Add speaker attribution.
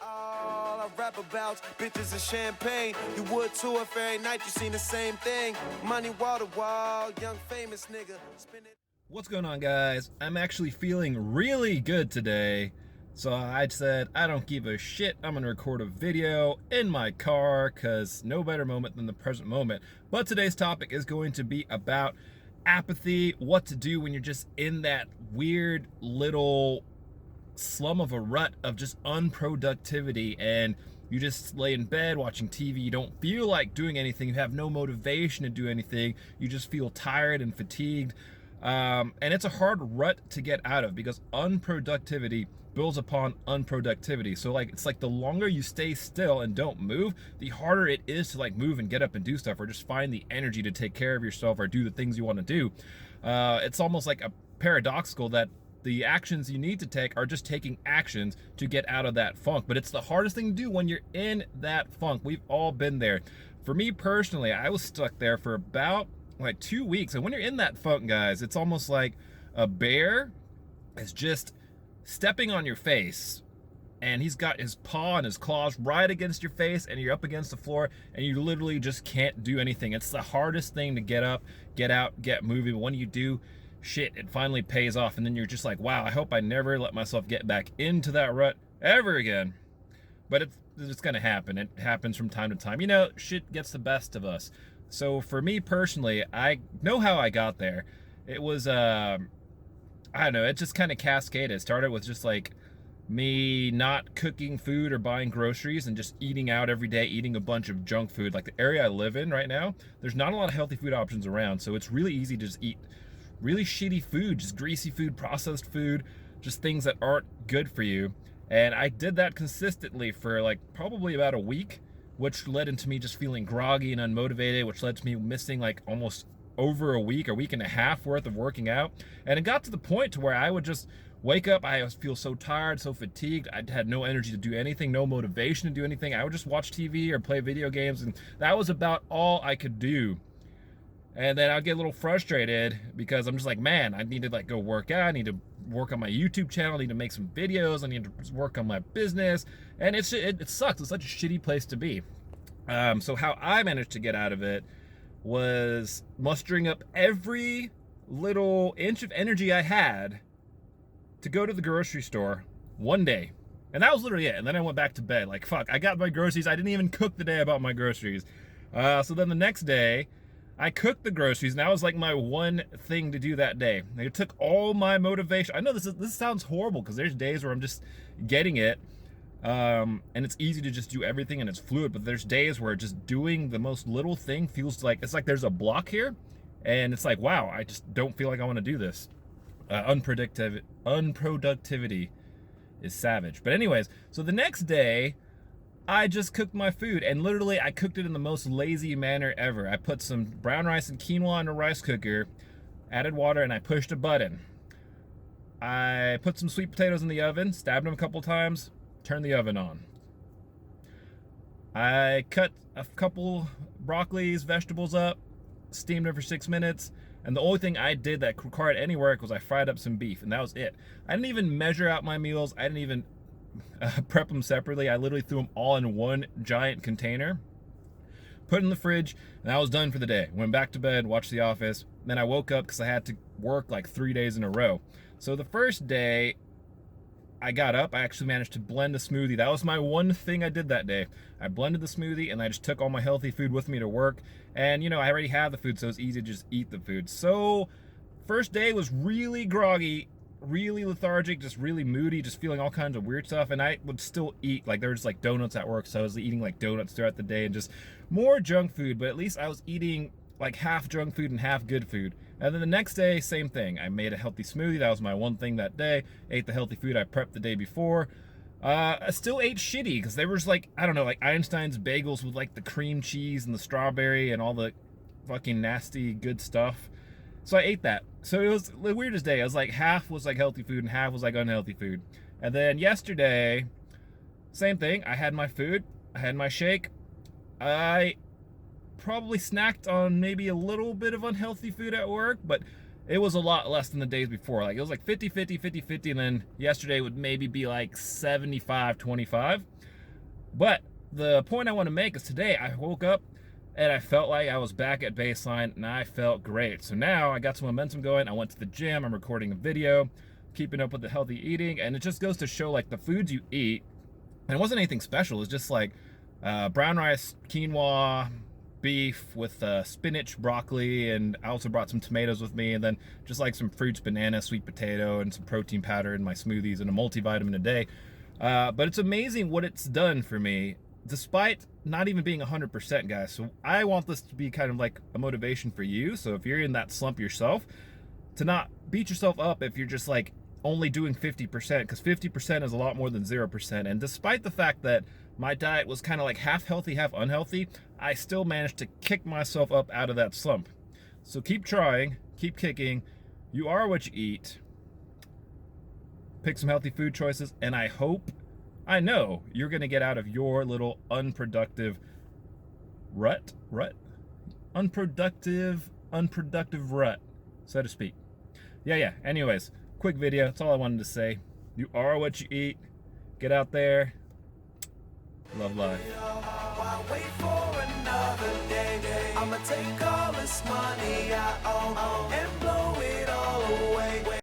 Speaker 1: all I rap about bitches and champagne. You would too if every night you seen the same thing. Money wall to wall, young famous nigga.
Speaker 2: What's going on, guys? I'm actually feeling really good today. So I said, I don't give a shit. I'm gonna record a video in my car because no better moment than the present moment. But today's topic is going to be about apathy, what to do when you're just in that weird little slum of a rut of just unproductivity and you just lay in bed watching TV. You don't feel like doing anything. You have no motivation to do anything. You just feel tired and fatigued. And it's a hard rut to get out of because unproductivity builds upon unproductivity. So it's like the longer you stay still and don't move, the harder it is to move and get up and do stuff or just find the energy to take care of yourself or do the things you want to do. It's almost like a paradoxical that the actions you need to take are just taking actions to get out of that funk. But it's the hardest thing to do when you're in that funk. We've all been there. For me personally, I was stuck there for about 2 weeks. And when you're in that funk, guys, it's almost like a bear is just stepping on your face and he's got his paw and his claws right against your face and you're up against the floor and you literally just can't do anything. It's the hardest thing to get up, get out, get moving. But when you do, shit, it finally pays off. And then you're just like, wow, I hope I never let myself get back into that rut ever again. But it's gonna happen. It happens from time to time. You know, shit gets the best of us. So for me personally, I know how I got there. It was, I don't know, it just kind of cascaded. It started with just me not cooking food or buying groceries and just eating out every day, eating a bunch of junk food. Like the area I live in right now, there's not a lot of healthy food options around. So it's really easy to just eat really shitty food, just greasy food, processed food, just things that aren't good for you. And I did that consistently for probably about a week, which led into me just feeling groggy and unmotivated, which led to me missing almost over a week and a half worth of working out. And it got to the point to where I would just wake up, I feel so tired, so fatigued, I had no energy to do anything, no motivation to do anything. I would just watch TV or play video games, and that was about all I could do. And then I'd get a little frustrated because I'm just like, man, I need to go work out. I need to work on my YouTube channel. I need to make some videos. I need to work on my business. And it sucks. It's such a shitty place to be. So how I managed to get out of it was mustering up every little inch of energy I had to go to the grocery store one day. And that was literally it. And then I went back to bed. Fuck, I got my groceries. I didn't even cook the day I bought my groceries. So then the next day, I cooked the groceries, and that was my one thing to do that day. It took all my motivation. I know this sounds horrible because there's days where I'm just getting it, and it's easy to just do everything and it's fluid, but there's days where just doing the most little thing feels it's like there's a block here, and it's like, wow, I just don't feel like I want to do this. Unproductivity is savage. But anyways, so the next day, I just cooked my food, and literally I cooked it in the most lazy manner ever. I put some brown rice and quinoa in a rice cooker, added water, and I pushed a button. I put some sweet potatoes in the oven, stabbed them a couple times, turned the oven on. I cut a couple broccolis, vegetables up, steamed them for 6 minutes, and the only thing I did that required any work was I fried up some beef, and that was it. I didn't even measure out my meals. I didn't even prep them separately. I literally threw them all in one giant container, put it in the fridge, and I was done for the day. Went back to bed, watched The Office. Then I woke up because I had to work 3 days in a row. So the first day I got up, I actually managed to blend a smoothie. That was my one thing I did that day. I blended the smoothie and I just took all my healthy food with me to work. And I already had the food, so it's easy to just eat the food. So first day was really groggy, really lethargic, just really moody, just feeling all kinds of weird stuff. And I would still eat, there was donuts at work, so I was eating donuts throughout the day and just more junk food. But at least I was eating half junk food and half good food. And then the next day, same thing. I made a healthy smoothie. That was my one thing that day. Ate the healthy food I prepped the day before. I still ate shitty because they were just I don't know, Einstein's bagels with the cream cheese and the strawberry and all the fucking nasty good stuff. So I ate that. So it was the weirdest day. I was half was healthy food and half was unhealthy food. And then yesterday, same thing. I had my food. I had my shake. I probably snacked on maybe a little bit of unhealthy food at work, but it was a lot less than the days before. It was 50-50, 50-50, and then yesterday would maybe be 75-25. But the point I want to make is today I woke up and I felt like I was back at baseline and I felt great. So now I got some momentum going. I went to the gym, I'm recording a video, keeping up with the healthy eating, and it just goes to show like the foods you eat, and it wasn't anything special, it's just like brown rice, quinoa, beef with spinach, broccoli, and I also brought some tomatoes with me, and then just like some fruits, banana, sweet potato, and some protein powder in my smoothies and a multivitamin a day. But it's amazing what it's done for me, despite not even being 100%, guys. So I want this to be kind of like a motivation for you. So if you're in that slump yourself, to not beat yourself up if you're just like only doing 50%, because 50% is a lot more than 0%. And despite the fact that my diet was kind of like half healthy, half unhealthy, I still managed to kick myself up out of that slump. So keep trying, keep kicking. You are what you eat. Pick some healthy food choices, and I know you're gonna get out of your little unproductive rut, unproductive rut, so to speak. Yeah, anyways, quick video, that's all I wanted to say. You are what you eat. Get out there. Love life.
Speaker 1: Why wait for another day? I'ma take all this money I own and blow